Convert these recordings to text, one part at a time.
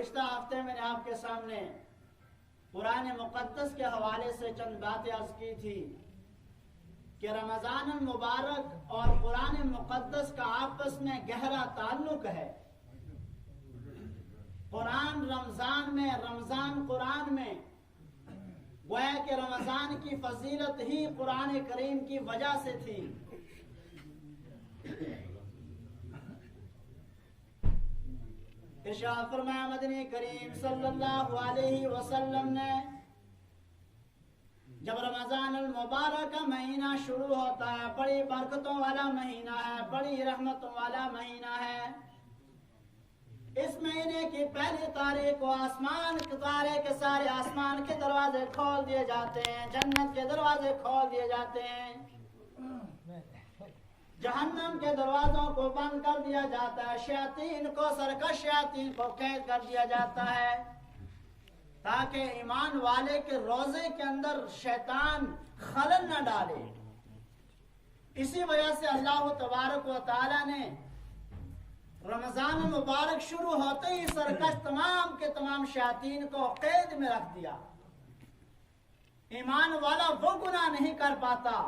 گزشتہ ہفتے میں نے آپ کے سامنے قرآن مقدس کے حوالے سے چند باتیں عرض کی تھی کہ رمضان المبارک اور قرآن مقدس کا آپس میں گہرا تعلق ہے۔ قرآن رمضان میں، رمضان قرآن میں، گویا کہ رمضان کی فضیلت ہی قرآن کریم کی وجہ سے تھی۔ ارشاد فرمایا مدنی کریم صلی اللہ علیہ وسلم نے جب رمضان المبارک کا مہینہ شروع ہوتا ہے، بڑی برکتوں والا مہینہ ہے، بڑی رحمتوں والا مہینہ ہے، اس مہینے کی پہلی تاریخ کو آسمان کے تارے کے سارے آسمان کے دروازے کھول دیے جاتے ہیں، جنت کے دروازے کھول دیے جاتے ہیں، جہنم کے دروازوں کو بند کر دیا جاتا ہے، شیاطین کو، سرکش شیاطین کو قید کر دیا جاتا ہے تاکہ ایمان والے کے روزے کے اندر شیطان خلل نہ ڈالے۔ اسی وجہ سے اللہ تبارک و تعالی نے رمضان المبارک شروع ہوتے ہی سرکش تمام کے تمام شیاطین کو قید میں رکھ دیا۔ ایمان والا وہ گناہ نہیں کر پاتا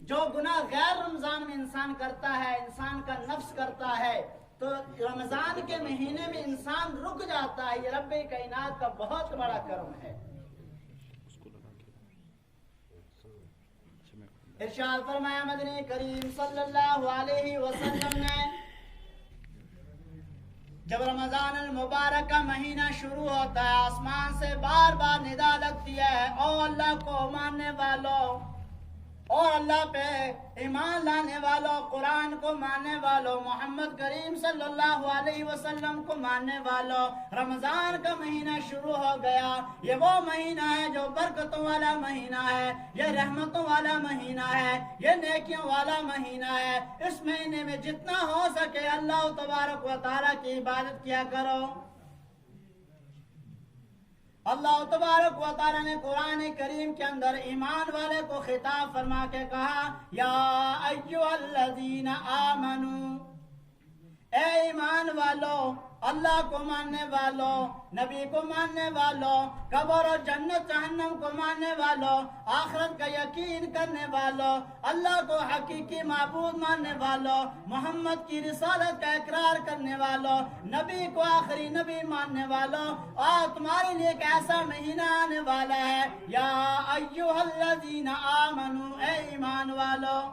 جو گناہ غیر رمضان میں انسان کرتا ہے، انسان کا نفس کرتا ہے، تو رمضان کے مہینے میں انسان رک جاتا ہے۔ یہ رب کائنات کا بہت بڑا کرم ہے۔ ارشاد فرمایا مدنی کریم صلی اللہ علیہ وسلم نے جب رمضان المبارک کا مہینہ شروع ہوتا ہے، آسمان سے بار بار ندا لگتی ہے، او اللہ کو ماننے والوں اور اللہ پہ ایمان لانے والوں، قرآن کو ماننے والوں، محمد کریم صلی اللہ علیہ وسلم کو ماننے والوں، رمضان کا مہینہ شروع ہو گیا۔ یہ وہ مہینہ ہے جو برکتوں والا مہینہ ہے، یہ رحمتوں والا مہینہ ہے، یہ نیکیوں والا مہینہ ہے۔ اس مہینے میں جتنا ہو سکے اللہ تبارک و تعالیٰ کی عبادت کیا کرو۔ اللہ تبارک و تعالیٰ نے قرآن کریم کے اندر ایمان والے کو خطاب فرما کے کہا، یا ایھا الذین آمنو، اے ایمان والو، اللہ کو ماننے والوں، نبی کو ماننے والوں، قبر اور جنت جہنم کو ماننے والوں، آخرت کا یقین کرنے والوں، اللہ کو حقیقی معبود ماننے والوں، محمد کی رسالت کا اقرار کرنے والوں، نبی کو آخری نبی ماننے والوں، اور تمہارے لیے ایک ایسا مہینہ آنے والا ہے، یا ایھا الذین آمنو، اے ایمان والوں،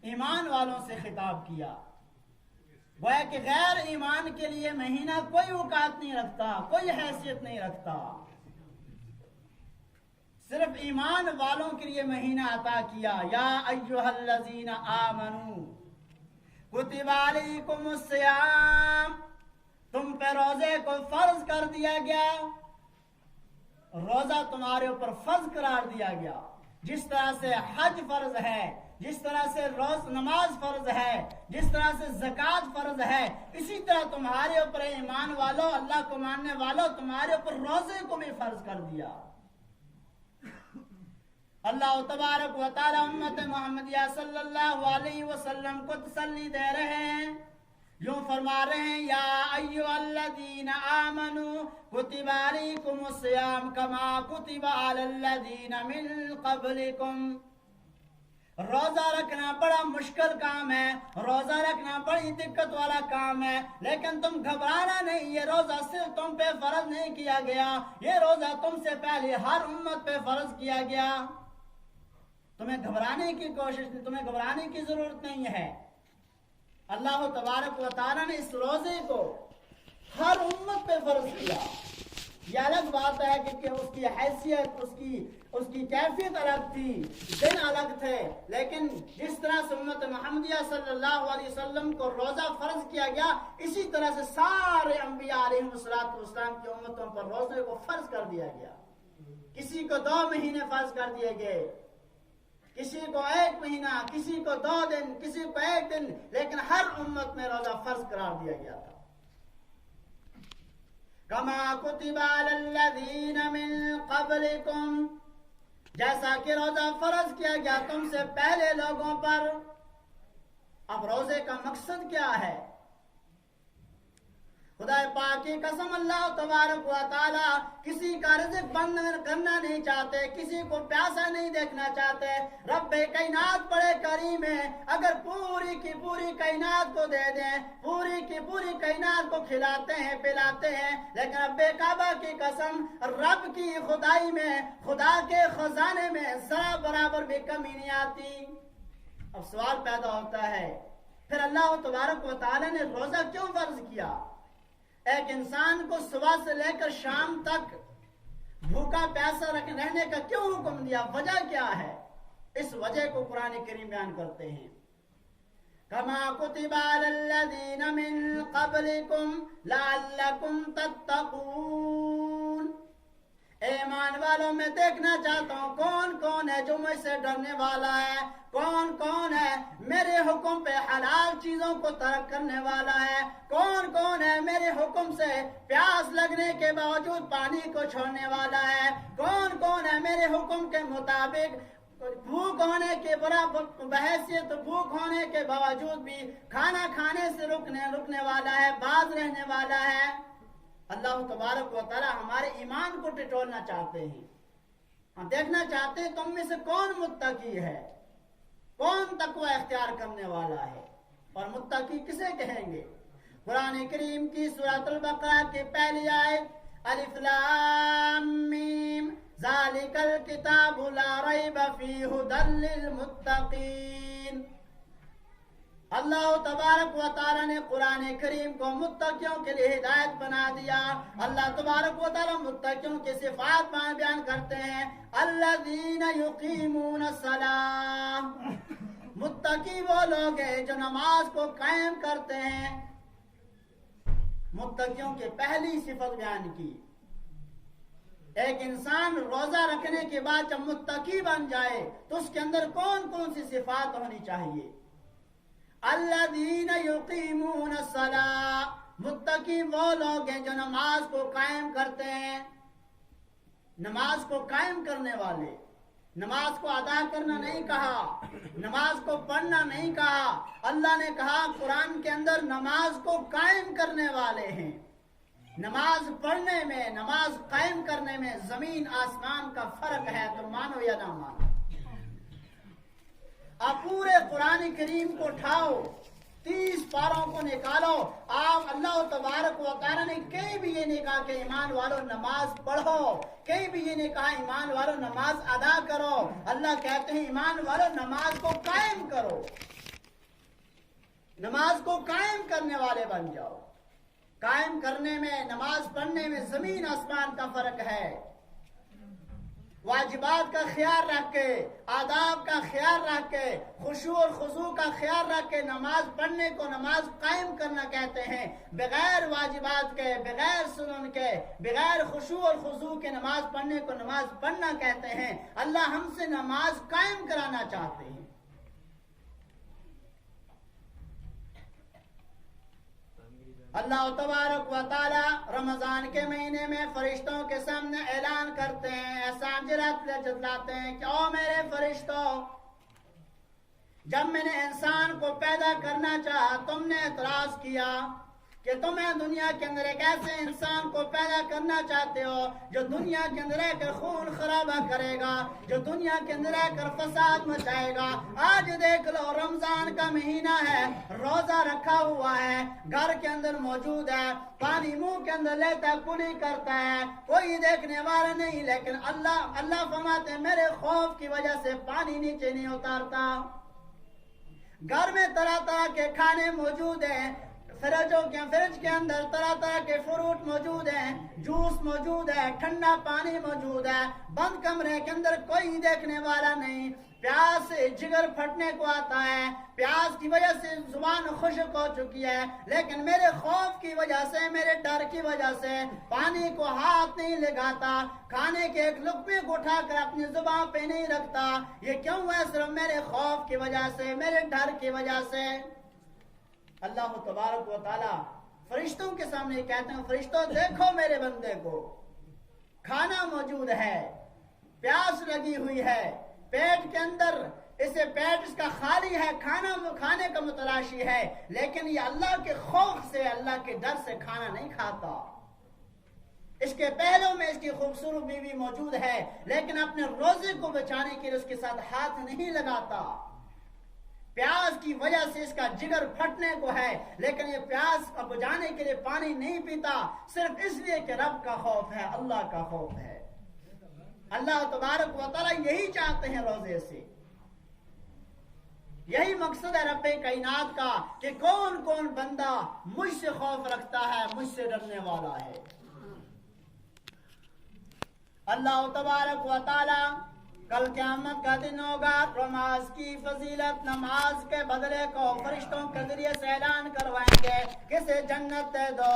ایمان والوں سے خطاب کیا۔ گویا کہ غیر ایمان کے لیے مہینہ کوئی اوقات نہیں رکھتا، کوئی حیثیت نہیں رکھتا، صرف ایمان والوں کے لیے مہینہ عطا کیا۔ یا ایھا الذین آمنو کتب علیکم الصیام، تم پہ روزے کو فرض کر دیا گیا، روزہ تمہارے اوپر فرض قرار دیا گیا۔ جس طرح سے حج فرض ہے، جس طرح سے روز نماز فرض ہے، جس طرح سے زکوٰۃ فرض ہے، اسی طرح تمہارے اوپر ایمان والو، اللہ کو ماننے والو، تمہارے اوپر روزے کو بھی فرض کر دیا۔ اللہ تبارک و تعالی امت محمدیہ صلی اللہ علیہ وسلم کو تسلی دے رہے ہیں، یوں فرما رہے ہیں، یا ایھا الذین آمنوا کتب علیکم الصیام کما کتب علی الذین من قبلکم۔ روزہ رکھنا بڑا مشکل کام ہے، روزہ رکھنا بڑی دقت والا کام ہے، لیکن تم گھبرانا نہیں، یہ روزہ صرف تم پہ فرض نہیں کیا گیا، یہ روزہ تم سے پہلے ہر امت پہ فرض کیا گیا۔ تمہیں گھبرانے کی کوشش نہیں، تمہیں گھبرانے کی ضرورت نہیں ہے۔ اللہ تبارک و تعالیٰ نے اس روزے کو ہر امت پہ فرض کیا۔ یہ الگ بات ہے کہ اس کی حیثیت، اس کی کیفیت الگ تھی، دن الگ تھے، لیکن جس طرح سے امت محمدیہ صلی اللہ علیہ وسلم کو روزہ فرض کیا گیا، اسی طرح سے سارے انبیاء علیہ السلام کی امتوں پر روزے کو فرض کر دیا گیا۔ کسی کو 2 مہینے فرض کر دیے گئے، کسی کو 1 مہینہ، کسی کو 2 دن، کسی کو 1 دن، لیکن ہر امت میں روزہ فرض قرار دیا گیا تھا۔ کما کتب علی الذین من قبلکم، جیسا کہ روزہ فرض کیا گیا تم سے پہلے لوگوں پر۔ اب روزے کا مقصد کیا ہے؟ خدا پاک کی قسم اللہ تبارک و تعالی کسی کا رزق بند کرنا نہیں چاہتے، کسی کو پیاسا نہیں دیکھنا چاہتے۔ رب کائنات بڑے کریم ہے، اگر پوری کی پوری کائنات کو دے دیں، پوری کی پوری کائنات کو کھلاتے ہیں پلاتے ہیں، لیکن رب کعبہ کی قسم رب کی خدائی میں، خدا کے خزانے میں ذرا برابر بھی کمی نہیں آتی۔ اب سوال پیدا ہوتا ہے پھر اللہ تبارک و تعالی نے روزہ کیوں فرض کیا؟ ایک انسان کو صبح سے لے کر شام تک بھوکا پیاسا رہنے کا کیوں حکم دیا؟ وجہ کیا ہے؟ اس وجہ کو قرآن کریم بیان کرتے ہیں، کما کتب علی الذین من قبلکم لعلکم تتقون۔ ایمان والوں میں دیکھنا چاہتا ہوں کون کون ہے جو مجھ سے ڈرنے والا ہے، کون کون ہے میرے حکم پہ حلال چیزوں کو ترک کرنے والا ہے، کون کون ہے میرے حکم سے پیاس لگنے کے باوجود پانی کو چھوڑنے والا ہے، کون کون ہے میرے حکم کے مطابق بھوک ہونے کے برابر بحیثیت بھوک ہونے کے باوجود بھی کھانا کھانے سے رکنے والا ہے، باز رہنے والا ہے۔ اللہ تبارک و تعالی ہمارے ایمان کو ٹٹولنا چاہتے ہیں، ہم دیکھنا چاہتے ہیں تم میں سے کون متقی ہے، کون تقوی اختیار کرنے والا ہے، اور متقی کسے کہیں گے؟ قرآن کریم کی سورۃ البقرہ کی پہلی آیت الف لام میم ذالک الکتاب لا ریب فیہ ھدی للمتقین۔ اللہ تبارک و تعالی نے قرآن کریم کو متقیوں کے لیے ہدایت بنا دیا۔ اللہ تبارک و تعالی متقیوں کی صفات بیان کرتے ہیں، الذین یقیمون الصلاۃ، متقی وہ لوگ ہیں جو نماز کو قائم کرتے ہیں۔ متقیوں کی پہلی صفت بیان کی، ایک انسان روزہ رکھنے کے بعد جب متقی بن جائے تو اس کے اندر کون کون سی صفات ہونی چاہیے؟ الذین یقیمون الصلاۃ، متقی وہ لوگ ہیں جو نماز کو قائم کرتے ہیں۔ نماز کو قائم کرنے والے، نماز کو ادا کرنا نہیں کہا، نماز کو پڑھنا نہیں کہا، اللہ نے کہا قرآن کے اندر نماز کو قائم کرنے والے ہیں۔ نماز پڑھنے میں، نماز قائم کرنے میں زمین آسمان کا فرق ہے، تو مانو یا نہ مانو۔ آپ پورے قرآن کریم کو اٹھاؤ، 30 پاروں کو نکالو، آپ اللہ تبارک و تعالی نے کہیں بھی یہ نہیں کہا کہ ایمان والو نماز پڑھو، کہیں بھی یہ نہیں کہا ایمان والو نماز ادا کرو۔ اللہ کہتے ہیں ایمان والو نماز کو قائم کرو، نماز کو قائم کرنے والے بن جاؤ۔ قائم کرنے میں، نماز پڑھنے میں زمین آسمان کا فرق ہے۔ واجبات کا خیال رکھ کے، آداب کا خیال رکھ کے، خشوع اور خضوع کا خیال رکھ کے نماز پڑھنے کو نماز قائم کرنا کہتے ہیں۔ بغیر واجبات کے، بغیر سنن کے، بغیر خشوع اور خضوع کے نماز پڑھنے کو نماز پڑھنا کہتے ہیں۔ اللہ ہم سے نماز قائم کرانا چاہتے ہیں۔ اللہ تبارک و تعالی رمضان کے مہینے میں فرشتوں کے سامنے اعلان کرتے ہیں، احسان جتلاتے ہیں کہ او میرے فرشتوں، جب میں نے انسان کو پیدا کرنا چاہا تم نے اعتراض کیا کہ تمہیں دنیا کے اندر ایک ایسے انسان کو پیدا کرنا چاہتے ہو جو دنیا کے اندر رہ کر خون خرابہ کرے گا، جو دنیا کے اندر رہ کر فساد مچائے گا۔ آج دیکھ لو رمضان کا مہینہ ہے، روزہ رکھا ہوا ہے، گھر کے اندر موجود ہے، پانی منہ کے اندر لیتا کلی کرتا ہے، کوئی دیکھنے والا نہیں، لیکن اللہ فرماتے ہیں میرے خوف کی وجہ سے پانی نیچے نہیں اتارتا۔ گھر میں طرح طرح کے کھانے موجود ہیں، فرج کے اندر طرح طرح کے فروٹ موجود ہیں، جوس موجود ہے، ٹھنڈا پانی موجود ہے، بند کمرے کے اندر کوئی دیکھنے والا نہیں۔ پیاس سے جگر پھٹنے کو آتا ہے، پیاس کی وجہ سے زبان خشک ہو چکی ہے، لیکن میرے خوف کی وجہ سے، میرے ڈر کی وجہ سے پانی کو ہاتھ نہیں لگاتا، کھانے کے ایک لقمے کو اٹھا کر اپنی زبان پہ نہیں رکھتا۔ یہ کیوں ہے؟ صرف میرے خوف کی وجہ سے، میرے ڈر کی وجہ سے۔ اللہ تبارک و تعالی فرشتوں کے سامنے کہتے ہیں فرشتوں دیکھو میرے بندے کو، کھانا موجود ہے، پیاس لگی ہوئی ہے، پیٹ کے اندر اسے پیٹ اس کا خالی ہے، کھانے کا متلاشی ہے، لیکن یہ اللہ کے خوف سے، اللہ کے ڈر سے کھانا نہیں کھاتا۔ اس کے پہلو میں اس کی خوبصورت بیوی موجود ہے، لیکن اپنے روزے کو بچانے کے لیے اس کے ساتھ ہاتھ نہیں لگاتا۔ پیاس کی وجہ سے اس کا جگر پھٹنے کو ہے، لیکن یہ پیاس کو بجھانے کے لیے پانی نہیں پیتا، صرف اس لیے کہ رب کا خوف ہے، اللہ کا خوف ہے۔ اللہ تبارک و تعالیٰ یہی چاہتے ہیں روزے سے، یہی مقصد ہے رب کائنات کا کہ کون کون بندہ مجھ سے خوف رکھتا ہے، مجھ سے ڈرنے والا ہے۔ اللہ تبارک و تعالیٰ کل قیامت کا دن ہوگا، نماز کی فضیلت، نماز کے بدلے کو فرشتوں کے ذریعے سے اعلان کروائیں گے، کسے جنت دے دو۔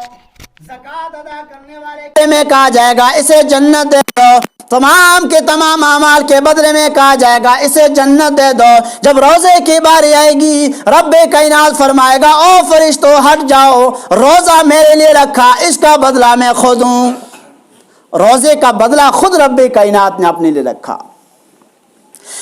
زکوٰۃ ادا کرنے والے میں کہا جائے گا اسے جنت دے دو، تمام کے تمام اعمال کے بدلے میں کہا جائے گا اسے جنت دے دو۔ جب روزے کی باری آئے گی، رب کائنات فرمائے گا او فرشتو ہٹ جاؤ، روزہ میرے لیے رکھا، اس کا بدلہ میں خود ہوں۔ روزے کا بدلہ خود رب کائنات نے اپنے لیے رکھا۔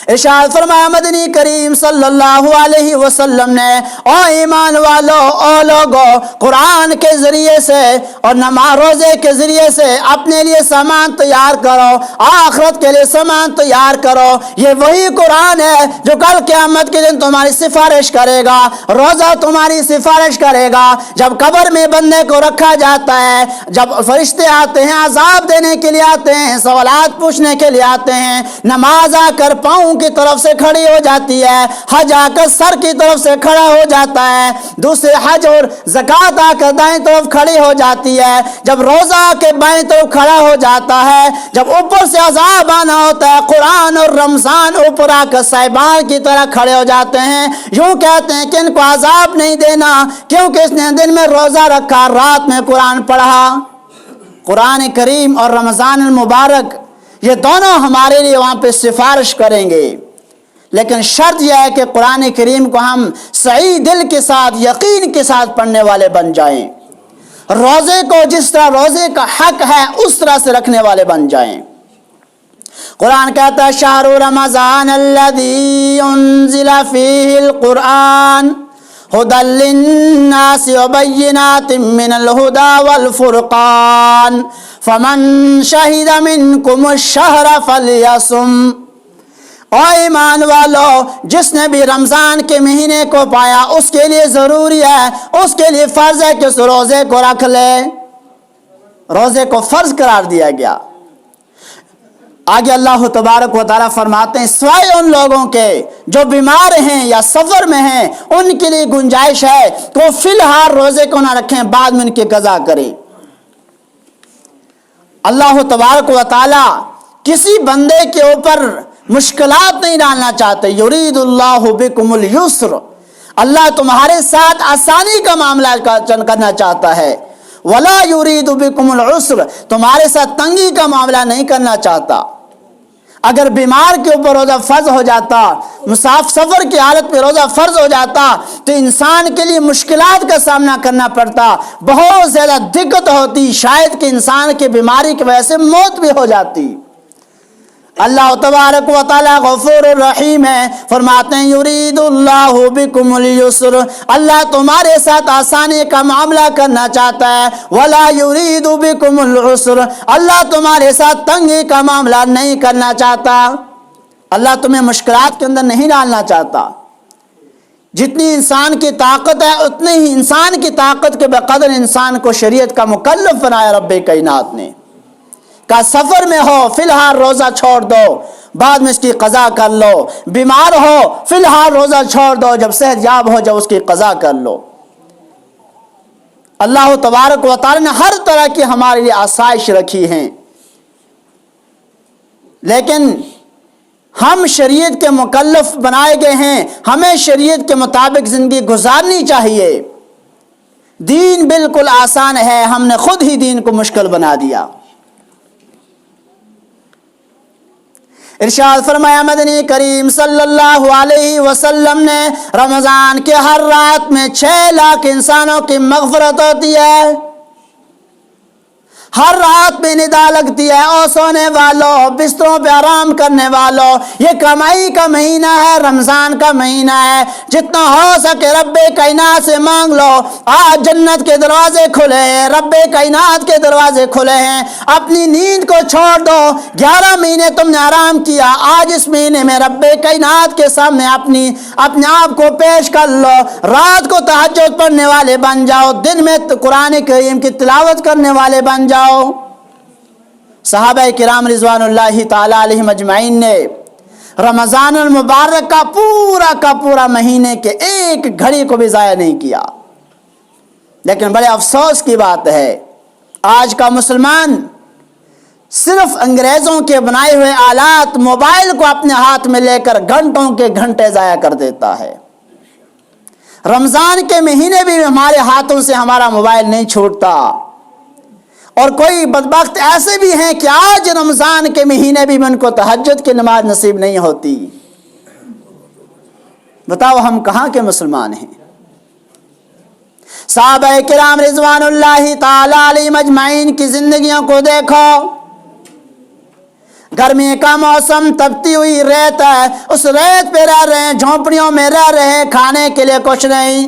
ارشاد فرمایا مدنی کریم صلی اللہ علیہ وسلم نے، او ایمان والو، او لوگو، قرآن کے ذریعے سے اور نماز روزے کے ذریعے سے اپنے لیے سامان تیار کرو، آخرت کے لیے سامان تیار کرو۔ یہ وہی قرآن ہے جو کل قیامت کے دن تمہاری سفارش کرے گا، روزہ تمہاری سفارش کرے گا۔ جب قبر میں بندے کو رکھا جاتا ہے، جب فرشتے آتے ہیں عذاب دینے کے لیے آتے ہیں، سوالات پوچھنے کے لیے آتے ہیں، نماز آ کر پاؤں کی طرف سے کھڑی ہو جاتی ہے، حج آ کر سر کی طرف سے کھڑا ہو جاتا ہے، دوسرے حج اور زکوٰۃ آ کر دائیں طرف کھڑی ہو جاتی ہے، جب روزہ آ کے بائیں طرف کھڑا ہو جاتا ہے، جب اوپر سے عذاب آنا ہوتا ہے، قرآن اور رمضان اوپر آ کر صاحبان کی طرح کھڑے ہو جاتے ہیں، یوں کہتے ہیں کہ ان کو عذاب نہیں دینا کیونکہ اس نے دن میں روزہ رکھا، رات میں قرآن پڑھا۔ قرآن کریم اور رمضان المبارک یہ دونوں ہمارے لیے وہاں پہ سفارش کریں گے، لیکن شرط یہ ہے کہ قرآن کریم کو ہم صحیح دل کے ساتھ، یقین کے ساتھ پڑھنے والے بن جائیں، روزے کو جس طرح روزے کا حق ہے اس طرح سے رکھنے والے بن جائیں۔ قرآن کہتا ہے شہر رمضان الذی انزل فیہ القرآن ہدی للناس وبینات من الہدی والفرقان فمن شہد منکم الشہر فلیصم۔ او ایمان والو، جس نے بھی رمضان کے مہینے کو پایا اس کے لیے ضروری ہے، اس کے لیے فرض ہے کہ اس روزے کو رکھ لے، روزے کو فرض قرار دیا گیا۔ آگے اللہ تبارک و تعالیٰ فرماتے ہیں سوائے ان لوگوں کے جو بیمار ہیں یا سفر میں ہیں، ان کے لیے گنجائش ہے کہ وہ فی الحال روزے کو نہ رکھیں، بعد میں ان کی قضا کریں۔ اللہ تبارک و تعالیٰ کسی بندے کے اوپر مشکلات نہیں ڈالنا چاہتے۔ یرید اللہ بکم اليسر، اللہ تمہارے ساتھ آسانی کا معاملہ کرنا چاہتا ہے۔ ولا یرید بکم العسر، تمہارے ساتھ تنگی کا معاملہ نہیں کرنا چاہتا۔ اگر بیمار کے اوپر روزہ فرض ہو جاتا، مسافر سفر کی حالت میں روزہ فرض ہو جاتا تو انسان کے لیے مشکلات کا سامنا کرنا پڑتا، بہت زیادہ دقت ہوتی، شاید کہ انسان کی بیماری کی وجہ سے موت بھی ہو جاتی۔ اللہ تبارک و تعالیٰ غفور الرحیم ہے، فرماتے ہیں یرید اللہ بکم اليسر، اللہ تمہارے ساتھ آسانی کا معاملہ کرنا چاہتا ہے۔ ولا یرید بکم العسر، اللہ تمہارے ساتھ تنگی کا معاملہ نہیں کرنا چاہتا، اللہ تمہیں مشکلات کے اندر نہیں ڈالنا چاہتا۔ جتنی انسان کی طاقت ہے اتنی ہی انسان کی طاقت کے بقدر انسان کو شریعت کا مکلف بنایا رب کائنات نے، کا سفر میں ہو فی الحال روزہ چھوڑ دو، بعد میں اس کی قضا کر لو، بیمار ہو فی الحال روزہ چھوڑ دو، جب صحت یاب ہو جب اس کی قضا کر لو۔ اللہ تبارک و تعالی نے ہر طرح کی ہمارے لیے آسائش رکھی ہیں، لیکن ہم شریعت کے مکلف بنائے گئے ہیں، ہمیں شریعت کے مطابق زندگی گزارنی چاہیے۔ دین بالکل آسان ہے، ہم نے خود ہی دین کو مشکل بنا دیا۔ ارشاد فرمایا مدنی کریم صلی اللہ علیہ وسلم نے رمضان کے ہر رات میں 6 لاکھ انسانوں کی مغفرت ہوتی ہے، ہر رات میں ندا لگتی ہے، او سونے والوں، بستروں پہ آرام کرنے والوں، یہ کمائی کا مہینہ ہے، رمضان کا مہینہ ہے، جتنا ہو سکے رب کائنات سے مانگ لو۔ آج جنت کے دروازے کھلے ہیں، رب کائنات کے دروازے کھلے ہیں، اپنی نیند کو چھوڑ دو۔ 11 مہینے تم نے آرام کیا، آج اس مہینے میں رب کائنات کے سامنے اپنے آپ کو پیش کر لو، رات کو تہجد پڑھنے والے بن جاؤ، دن میں قرآن کریم کی تلاوت کرنے والے بن جاؤ۔ صحابہ کرام رضوان اللہ تعالی علیہم اجمعین نے رمضان المبارک کا پورا مہینے کے ایک گھڑی کو بھی ضائع نہیں کیا، لیکن بڑے افسوس کی بات ہے آج کا مسلمان صرف انگریزوں کے بنائے ہوئے آلات موبائل کو اپنے ہاتھ میں لے کر گھنٹوں کے گھنٹے ضائع کر دیتا ہے۔ رمضان کے مہینے بھی ہمارے ہاتھوں سے ہمارا موبائل نہیں چھوٹتا، اور کوئی بدبخت ایسے بھی ہیں کہ آج رمضان کے مہینے بھی ان کو تہجد کی نماز نصیب نہیں ہوتی۔ بتاؤ ہم کہاں کے مسلمان ہیں؟ صحابہ کرام رضوان اللہ تعالی علیہم اجمعین کی زندگیوں کو دیکھو، گرمی کا موسم، تپتی ہوئی ریت ہے، اس ریت پہ رہ رہے ہیں، جھونپڑیوں میں رہ رہے ہیں، کھانے کے لیے کچھ نہیں،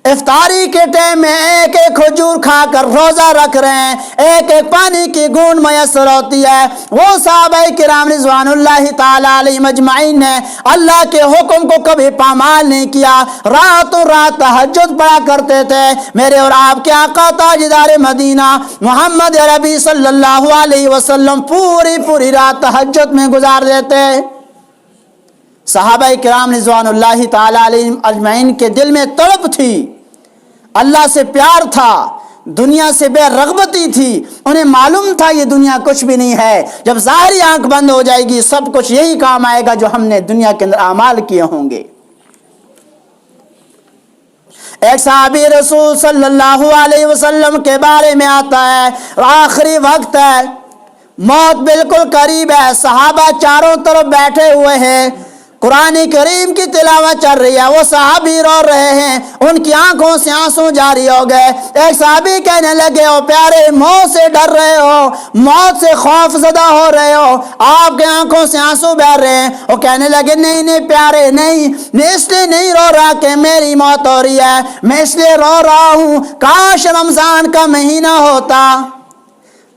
افطاری کے ٹائم میں ایک ایک کھجور کھا کر روزہ رکھ رہے ہیں، ایک ایک پانی کی گونڈ میسر ہوتی ہے۔ وہ صحابہ کرام رضوان اللہ تعالی علیہم اجمعین نے اللہ کے حکم کو کبھی پامال نہیں کیا، راتوں رات تہجد پڑھا کرتے تھے۔ میرے اور آپ کے آقا تاجدار مدینہ محمد عربی صلی اللہ علیہ وسلم پوری رات تہجد میں گزار دیتے۔ صحابہ کرام رضوان اللہ تعالی علیہم اجمعین کے دل میں تڑپ تھی، اللہ سے پیار تھا، دنیا سے بے رغبتی تھی، انہیں معلوم تھا یہ دنیا کچھ بھی نہیں ہے، جب ظاہری آنکھ بند ہو جائے گی سب کچھ یہی کام آئے گا جو ہم نے دنیا کے اندر اعمال کیے ہوں گے۔ ایک صحابی رسول صلی اللہ علیہ وسلم کے بارے میں آتا ہے، آخری وقت ہے، موت بالکل قریب ہے، صحابہ چاروں طرف بیٹھے ہوئے ہیں، قرآن کریم کی تلاوت چل رہی ہے، وہ صحابی رو رہے ہیں، ان کی آنکھوں سے آنسو جاری ہو گئے۔ ایک صحابی کہنے لگے، او پیارے، موت سے ڈر رہے ہو، موت سے خوف زدہ ہو رہے ہو، آپ کے آنکھوں سے آنسو بہہ رہے ہیں۔ وہ کہنے لگے، نہیں پیارے، نہیں، میں اس لیے نہیں رو رہا کہ میری موت ہو رہی ہے، میں اس لیے رو رہا ہوں کاش رمضان کا مہینہ ہوتا۔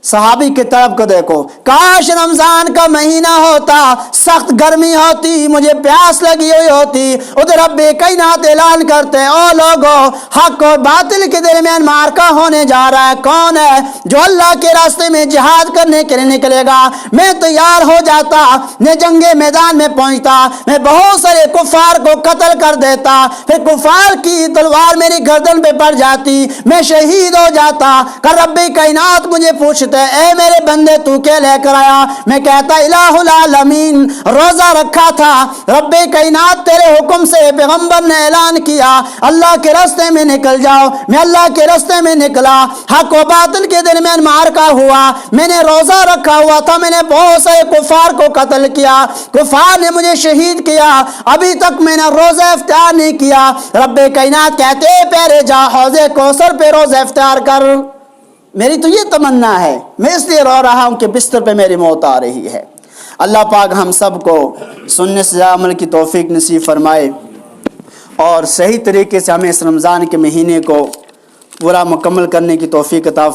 صحابی کی طرف کو دیکھو، کاش رمضان کا مہینہ ہوتا، سخت گرمی ہوتی، مجھے پیاس لگی ہوئی ہوتی، ادھر رب کائنات اعلان کرتے، او لوگو، حق اور باطل کے درمیان معرکہ ہونے جا رہا ہے، کون ہے جو اللہ کے راستے میں جہاد کرنے کے لیے نکلے گا؟ میں تیار ہو جاتا، میں جنگ میدان میں پہنچتا، میں بہت سارے کفار کو قتل کر دیتا، پھر کفار کی تلوار میری گردن پہ پڑ جاتی، میں شہید ہو جاتا، کہ رب کائنات مجھے پوچھتے، اے میرے بندے تو کیا لے کر آیا؟ میں کہتا، الہ العالمین، روزہ رکھا تھا، رب کائنات تیرے حکم سے پیغمبر نے اعلان کیا اللہ کے راستے میں نکل جاؤ، میں اللہ کے راستے میں نکلا، حق و باطل کے درمیان معرکہ ہوا، میں نے روزہ رکھا ہوا تھا، میں نے بہت سارے کفار کو قتل کیا، کفار نے مجھے شہید کیا، ابھی تک میں نے روزہ افطار نہیں کیا۔ رب کائنات کہتے، پہلے جا حوض کوثر پہ روزہ افطار کر۔ میری تو یہ تمنا ہے، میں اس لیے رو رہا ہوں کہ بستر پہ میری موت آ رہی ہے۔ اللہ پاک ہم سب کو سننے سے عمل کی توفیق نصیب فرمائے، اور صحیح طریقے سے ہمیں اس رمضان کے مہینے کو پورا مکمل کرنے کی توفیق عطا فرمائے۔